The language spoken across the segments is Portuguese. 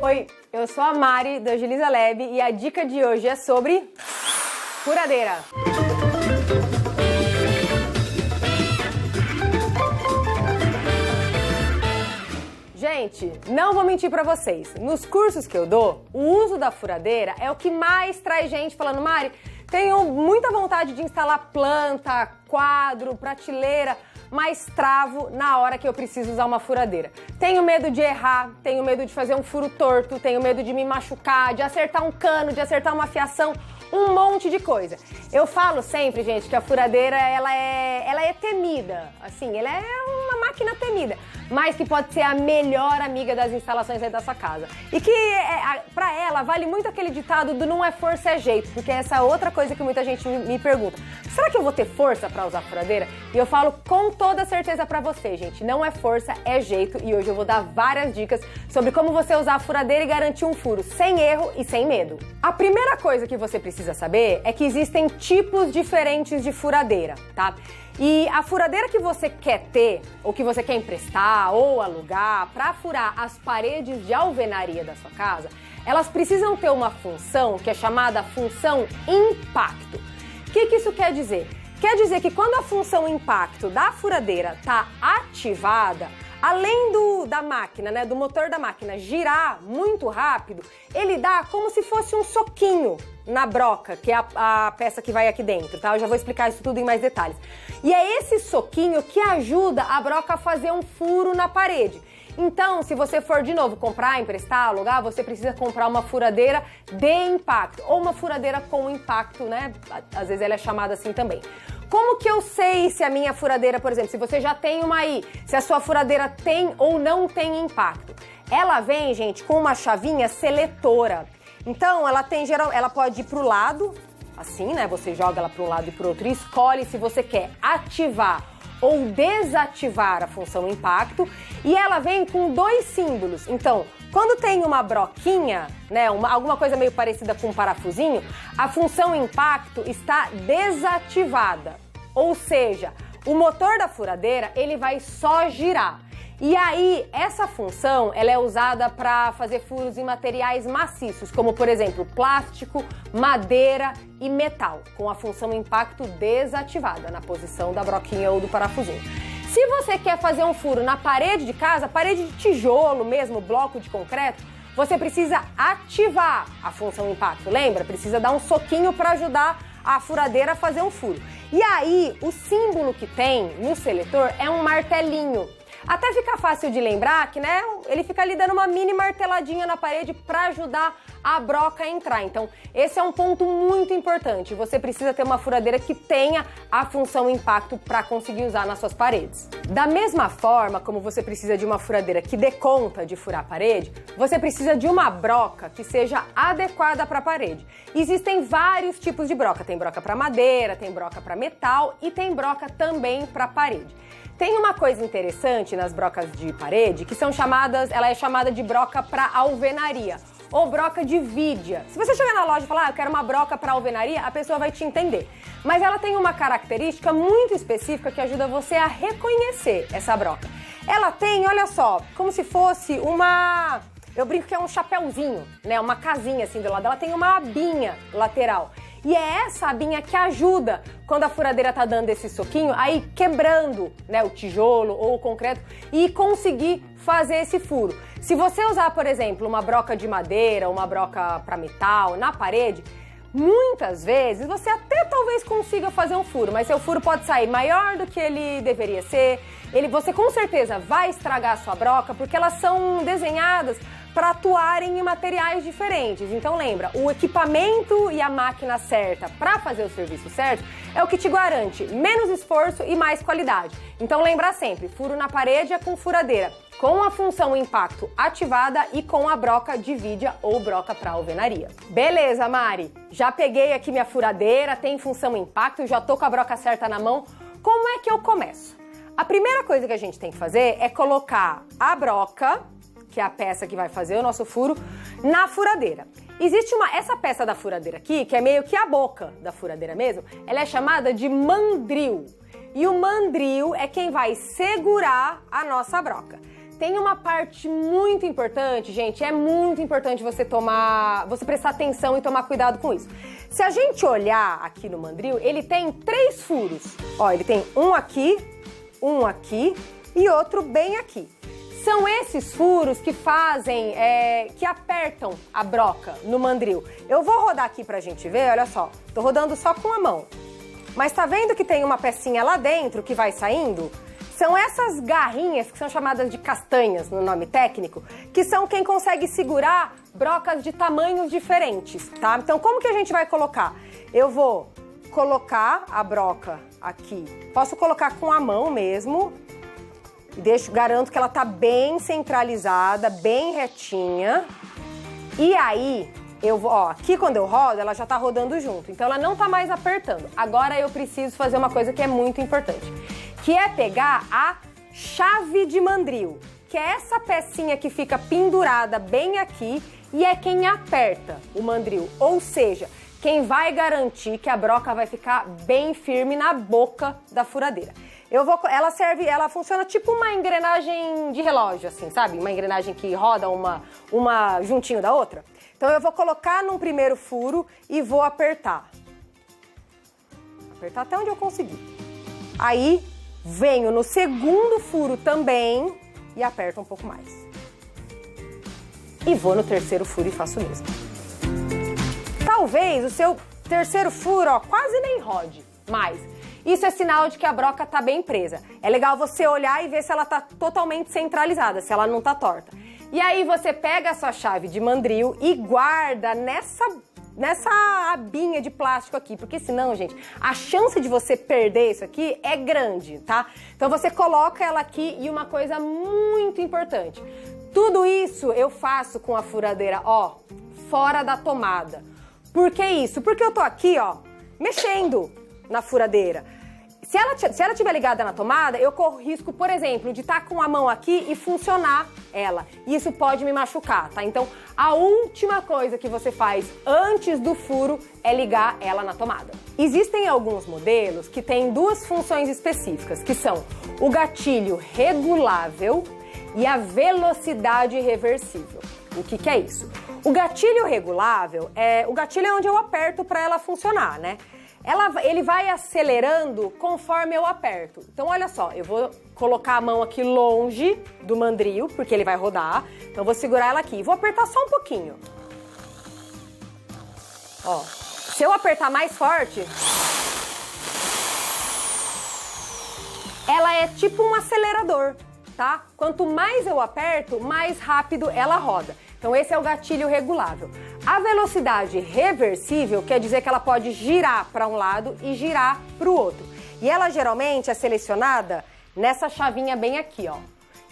Oi, eu sou a Mari do Agiliza Lab e a dica de hoje é sobre furadeira. Gente, não vou mentir pra vocês, nos cursos que eu dou, o uso da furadeira é o que mais traz gente falando: Mari, tenho muita vontade de instalar planta, quadro, prateleira, mas travo na hora que eu preciso usar uma furadeira. Tenho medo de errar, tenho medo de fazer um furo torto, tenho medo de me machucar, de acertar um cano, de acertar uma fiação, um monte de coisa. Eu falo sempre, gente, que a furadeira, ela é temida, assim, ela é uma máquina temida, mas que pode ser a melhor amiga das instalações aí da sua casa. E que, pra ela, vale muito aquele ditado do não é força, é jeito, porque essa é outra coisa que muita gente me pergunta. Será que eu vou ter força pra usar a furadeira? E eu falo com toda certeza pra você, gente, não é força, é jeito, e hoje eu vou dar várias dicas sobre como você usar a furadeira e garantir um furo sem erro e sem medo. A primeira coisa que você precisa saber é que existem tipos diferentes de furadeira, tá? E a furadeira que você quer ter, ou que você quer emprestar ou alugar para furar as paredes de alvenaria da sua casa, elas precisam ter uma função que é chamada função impacto. O que isso quer dizer? Quer dizer que quando a função impacto da furadeira está ativada, além da máquina, né, do motor da máquina girar muito rápido, ele dá como se fosse um soquinho na broca, que é a peça que vai aqui dentro, tá? Eu já vou explicar isso tudo em mais detalhes. E é esse soquinho que ajuda a broca a fazer um furo na parede. Então, se você for de novo comprar, emprestar, alugar, você precisa comprar uma furadeira de impacto, ou uma furadeira com impacto, né? Às vezes ela é chamada assim também. Como que eu sei se a minha furadeira, por exemplo, se você já tem uma aí, se a sua furadeira tem ou não tem impacto? Ela vem, gente, com uma chavinha seletora. Então, ela pode ir pro lado, assim, né? Você joga ela pro lado e pro outro e escolhe se você quer ativar ou desativar a função impacto, e ela vem com dois símbolos. Então, quando tem uma broquinha, né, alguma coisa meio parecida com um parafusinho, a função impacto está desativada. Ou seja, o motor da furadeira, ele vai só girar. E aí, essa função, ela é usada para fazer furos em materiais maciços, como, por exemplo, plástico, madeira e metal, com a função impacto desativada, na posição da broquinha ou do parafusinho. Se você quer fazer um furo na parede de casa, parede de tijolo mesmo, bloco de concreto, você precisa ativar a função impacto, lembra? Precisa dar um soquinho para ajudar a furadeira a fazer um furo. E aí, o símbolo que tem no seletor é um martelinho. Até fica fácil de lembrar que, né, ele fica ali dando uma mini marteladinha na parede para ajudar a broca a entrar. Então, esse é um ponto muito importante. Você precisa ter uma furadeira que tenha a função impacto para conseguir usar nas suas paredes. Da mesma forma como você precisa de uma furadeira que dê conta de furar a parede, você precisa de uma broca que seja adequada para a parede. Existem vários tipos de broca. Tem broca para madeira, tem broca para metal e tem broca também para parede. Tem uma coisa interessante nas brocas de parede que ela é chamada de broca para alvenaria ou broca de vidia. Se você chegar na loja e falar, eu quero uma broca para alvenaria, a pessoa vai te entender. Mas ela tem uma característica muito específica que ajuda você a reconhecer essa broca. Ela tem, olha só, como se fosse eu brinco que é um chapéuzinho, né? Uma casinha assim do lado. Ela tem uma abinha lateral. E é essa abinha que ajuda, quando a furadeira tá dando esse soquinho, aí quebrando, né, o tijolo ou o concreto e conseguir fazer esse furo. Se você usar, por exemplo, uma broca de madeira, uma broca para metal na parede, muitas vezes você até talvez consiga fazer um furo, mas seu furo pode sair maior do que ele deveria ser. Você com certeza vai estragar a sua broca, porque elas são desenhadas para atuarem em materiais diferentes. Então lembra, o equipamento e a máquina certa para fazer o serviço certo é o que te garante menos esforço e mais qualidade. Então lembra sempre, furo na parede é com furadeira, com a função impacto ativada e com a broca de vidia ou broca para alvenaria. Beleza, Mari, já peguei aqui minha furadeira, tem função impacto, já tô com a broca certa na mão. Como é que eu começo? A primeira coisa que a gente tem que fazer é colocar a broca, que é a peça que vai fazer o nosso furo, na furadeira. Existe essa peça da furadeira aqui, que é meio que a boca da furadeira mesmo, ela é chamada de mandril. E o mandril é quem vai segurar a nossa broca. tem uma parte muito importante, gente, é muito importante você prestar atenção e tomar cuidado com isso. Se a gente olhar aqui no mandril, ele tem 3 furos. Ó, ele tem um aqui e outro bem aqui. São esses furos que fazem, que apertam a broca no mandril. Eu vou rodar aqui pra gente ver, olha só. Tô rodando só com a mão. Mas tá vendo que tem uma pecinha lá dentro que vai saindo? São essas garrinhas, que são chamadas de castanhas no nome técnico, que são quem consegue segurar brocas de tamanhos diferentes, tá? Então, como que a gente vai colocar? Eu vou colocar a broca aqui. Posso colocar com a mão mesmo. Garanto que ela tá bem centralizada, bem retinha. E aí, aqui quando eu rodo, ela já tá rodando junto. Então, ela não tá mais apertando. Agora, eu preciso fazer uma coisa que é muito importante, que é pegar a chave de mandril, que é essa pecinha que fica pendurada bem aqui e é quem aperta o mandril. Ou seja, quem vai garantir que a broca vai ficar bem firme na boca da furadeira. Ela funciona tipo uma engrenagem de relógio, assim, sabe? Uma engrenagem que roda uma juntinho da outra. Então eu vou colocar num primeiro furo e vou apertar. Apertar até onde eu conseguir. Aí venho no segundo furo também e aperto um pouco mais. E vou no terceiro furo e faço o mesmo. Talvez o seu terceiro furo, quase nem rode mais. Isso é sinal de que a broca tá bem presa. É legal você olhar e ver se ela tá totalmente centralizada, se ela não tá torta. E aí você pega a sua chave de mandril e guarda nessa abinha de plástico aqui, porque senão, gente, a chance de você perder isso aqui é grande, tá? Então você coloca ela aqui e uma coisa muito importante. Tudo isso eu faço com a furadeira, fora da tomada. Por que isso? Porque eu tô aqui, mexendo na furadeira. Se ela estiver ligada na tomada, eu corro risco, por exemplo, de estar com a mão aqui e funcionar ela. Isso pode me machucar, tá? Então, a última coisa que você faz antes do furo é ligar ela na tomada. Existem alguns modelos que têm 2 funções específicas, que são o gatilho regulável e a velocidade reversível. O que é isso? O gatilho regulável o gatilho é onde eu aperto para ela funcionar, né? Ele vai acelerando conforme eu aperto. Então, olha só, eu vou colocar a mão aqui longe do mandril, porque ele vai rodar. Então, eu vou segurar ela aqui. Vou apertar só um pouquinho. Se eu apertar mais forte, ela é tipo um acelerador, tá? Quanto mais eu aperto, mais rápido ela roda. Então, esse é o gatilho regulável. A velocidade reversível quer dizer que ela pode girar para um lado e girar para o outro. E ela geralmente é selecionada nessa chavinha bem aqui,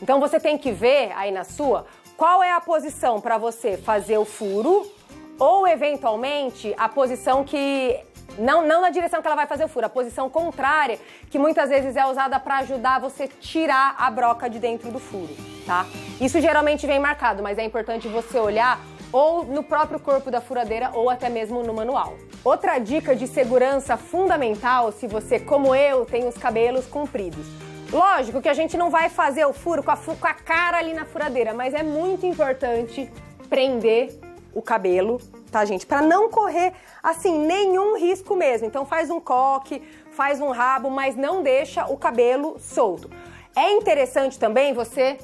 Então, você tem que ver aí na sua qual é a posição para você fazer o furo ou, eventualmente, a posição que... Não na direção que ela vai fazer o furo, a posição contrária, que muitas vezes é usada para ajudar você tirar a broca de dentro do furo, tá? Isso geralmente vem marcado, mas é importante você olhar ou no próprio corpo da furadeira ou até mesmo no manual. Outra dica de segurança fundamental, se você, como eu, tem os cabelos compridos. Lógico que a gente não vai fazer o furo com a cara ali na furadeira, mas é muito importante prender o cabelo, tá, gente? Para não correr, assim, nenhum risco mesmo. Então faz um coque, faz um rabo, mas não deixa o cabelo solto. É interessante também você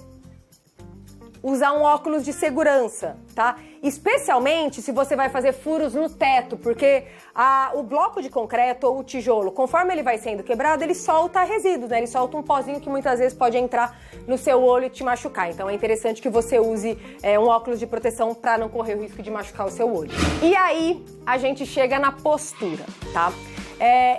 usar um óculos de segurança, tá? Especialmente se você vai fazer furos no teto, porque o bloco de concreto ou o tijolo, conforme ele vai sendo quebrado, ele solta resíduos, né? Ele solta um pozinho que muitas vezes pode entrar no seu olho e te machucar. Então é interessante que você use um óculos de proteção para não correr o risco de machucar o seu olho. E aí a gente chega na postura, tá?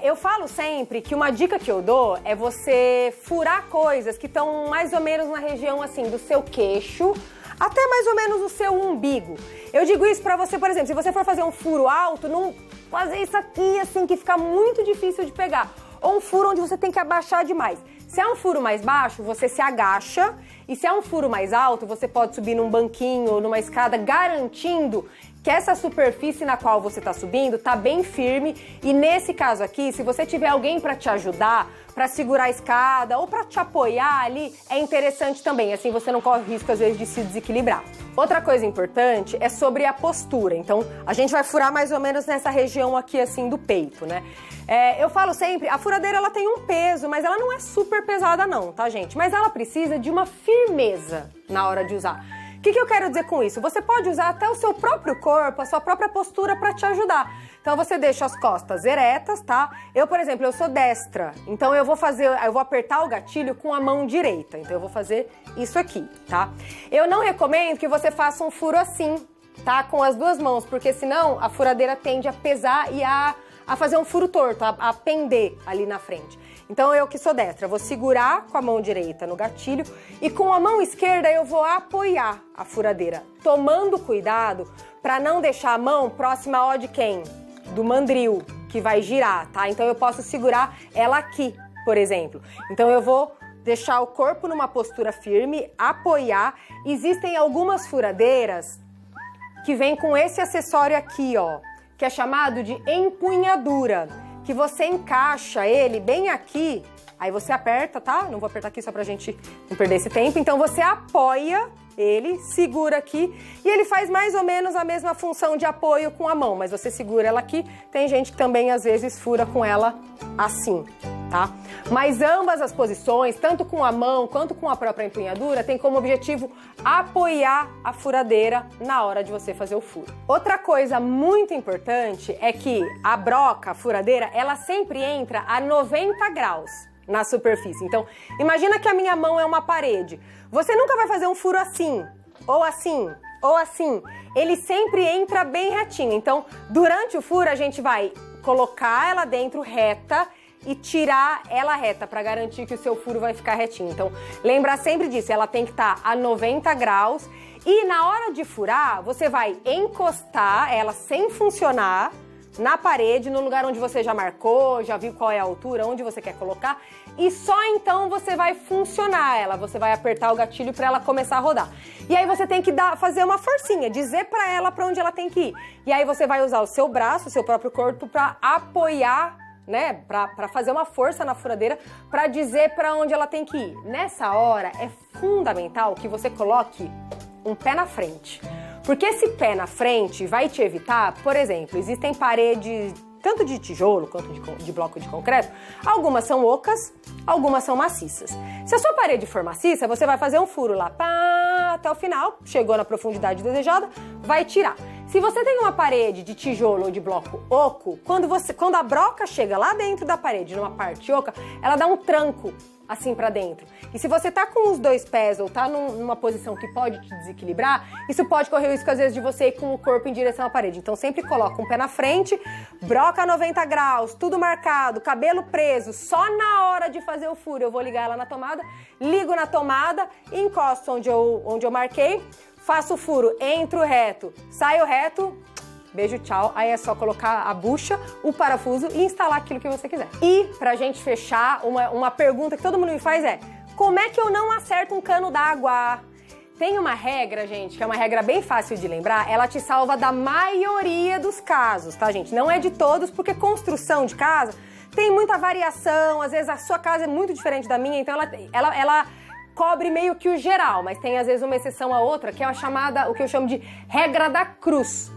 Eu falo sempre que uma dica que eu dou é você furar coisas que estão mais ou menos na região assim do seu queixo até mais ou menos o seu umbigo. Eu digo isso pra você, por exemplo, se você for fazer um furo alto, não fazer isso aqui assim que fica muito difícil de pegar. Ou um furo onde você tem que abaixar demais. Se é um furo mais baixo, você se agacha, e se é um furo mais alto, você pode subir num banquinho ou numa escada, garantindo que essa superfície na qual você está subindo está bem firme. E nesse caso aqui, se você tiver alguém para te ajudar, para segurar a escada ou para te apoiar ali, é interessante também, assim você não corre o risco às vezes de se desequilibrar. Outra coisa importante é sobre a postura. Então, a gente vai furar mais ou menos nessa região aqui assim do peito, né? Eu falo sempre, a furadeira ela tem um peso, mas ela não é super pesada não, tá, gente? Mas ela precisa de uma firmeza na hora de usar. O que eu quero dizer com isso? Você pode usar até o seu próprio corpo, a sua própria postura para te ajudar. Então você deixa as costas eretas, tá? Eu, por exemplo, eu sou destra, então eu vou apertar o gatilho com a mão direita. Então eu vou fazer isso aqui, tá? Eu não recomendo que você faça um furo assim, tá? Com as duas mãos, porque senão a furadeira tende a pesar e a fazer um furo torto, a pender ali na frente. Então eu que sou destra, vou segurar com a mão direita no gatilho e com a mão esquerda eu vou apoiar a furadeira, tomando cuidado para não deixar a mão próxima ó de quem? Do mandril, que vai girar, tá? Então eu posso segurar ela aqui, por exemplo. Então eu vou deixar o corpo numa postura firme, apoiar. Existem algumas furadeiras que vêm com esse acessório aqui, ó, que é chamado de empunhadura, que você encaixa ele bem aqui, aí você aperta, tá? Não vou apertar aqui só pra gente não perder esse tempo. Então você apoia ele, segura aqui e ele faz mais ou menos a mesma função de apoio com a mão, mas você segura ela aqui. Tem gente que também às vezes fura com ela assim, tá? Mas ambas as posições, tanto com a mão quanto com a própria empunhadura, tem como objetivo apoiar a furadeira na hora de você fazer o furo. Outra coisa muito importante é que a broca, a furadeira, ela sempre entra a 90 graus na superfície. Então, imagina que a minha mão é uma parede. Você nunca vai fazer um furo assim, ou assim, ou assim. Ele sempre entra bem retinho. Então, durante o furo, a gente vai colocar ela dentro reta e tirar ela reta para garantir que o seu furo vai ficar retinho. Então, lembra sempre disso, ela tem que estar a 90 graus e na hora de furar, você vai encostar ela sem funcionar na parede, no lugar onde você já marcou, já viu qual é a altura, onde você quer colocar, e só então você vai funcionar ela, você vai apertar o gatilho para ela começar a rodar. E aí você tem que fazer uma forcinha, dizer para ela para onde ela tem que ir. E aí você vai usar o seu braço, o seu próprio corpo para apoiar, né, para fazer uma força na furadeira, para dizer para onde ela tem que ir. Nessa hora é fundamental que você coloque um pé na frente. Porque esse pé na frente vai te evitar, por exemplo, existem paredes tanto de tijolo quanto de bloco de concreto, algumas são ocas, algumas são maciças. Se a sua parede for maciça, você vai fazer um furo lá até o final, chegou na profundidade desejada, vai tirar. Se você tem uma parede de tijolo ou de bloco oco, quando a broca chega lá dentro da parede, numa parte oca, ela dá um tranco assim pra dentro. E se você tá com os dois pés ou tá numa posição que pode te desequilibrar, isso pode correr o risco às vezes de você ir com o corpo em direção à parede. Então sempre coloca um pé na frente, broca 90 graus, tudo marcado, cabelo preso, só na hora de fazer o furo eu vou ligar ela na tomada, ligo na tomada, encosto onde eu marquei, faço o furo, entro reto, saio reto, beijo, tchau. Aí é só colocar a bucha, o parafuso e instalar aquilo que você quiser. E pra gente fechar, uma pergunta que todo mundo me faz é: como é que eu não acerto um cano d'água? Tem uma regra, gente, que é uma regra bem fácil de lembrar, ela te salva da maioria dos casos, tá, gente? Não é de todos, porque construção de casa tem muita variação, às vezes a sua casa é muito diferente da minha, então ela cobre meio que o geral, mas tem às vezes uma exceção a outra, que é o que eu chamo de regra da cruz.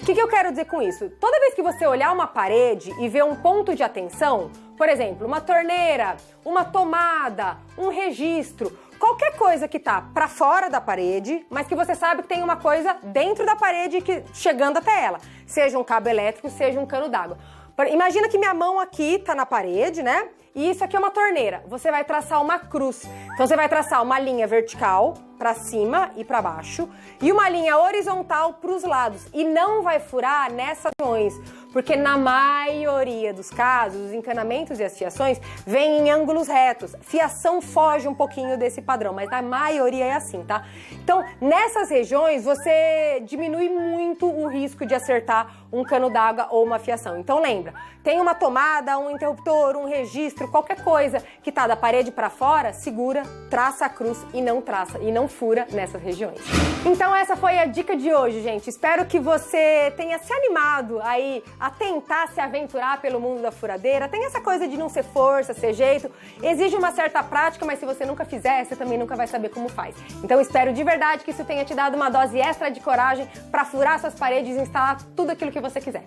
O que eu quero dizer com isso? Toda vez que você olhar uma parede e ver um ponto de atenção, por exemplo, uma torneira, uma tomada, um registro, qualquer coisa que tá para fora da parede, mas que você sabe que tem uma coisa dentro da parede chegando até ela, seja um cabo elétrico, seja um cano d'água. Imagina que minha mão aqui tá na parede, né? E isso aqui é uma torneira. Você vai traçar uma cruz. Então você vai traçar uma linha vertical para cima e para baixo e uma linha horizontal para os lados. E não vai furar nessas regiões, porque na maioria dos casos, os encanamentos e as fiações vêm em ângulos retos. Fiação foge um pouquinho desse padrão, mas na maioria é assim, tá? Então, nessas regiões, você diminui muito o risco de acertar um cano d'água ou uma fiação. Então lembra, tem uma tomada, um interruptor, um registro, qualquer coisa que tá da parede para fora, segura, traça a cruz e não fura nessas regiões. Então essa foi a dica de hoje, gente. Espero que você tenha se animado aí a tentar se aventurar pelo mundo da furadeira. Tem essa coisa de não ser força, ser jeito, exige uma certa prática, mas se você nunca fizer, você também nunca vai saber como faz. Então espero de verdade que isso tenha te dado uma dose extra de coragem para furar suas paredes e instalar tudo aquilo que você quiser.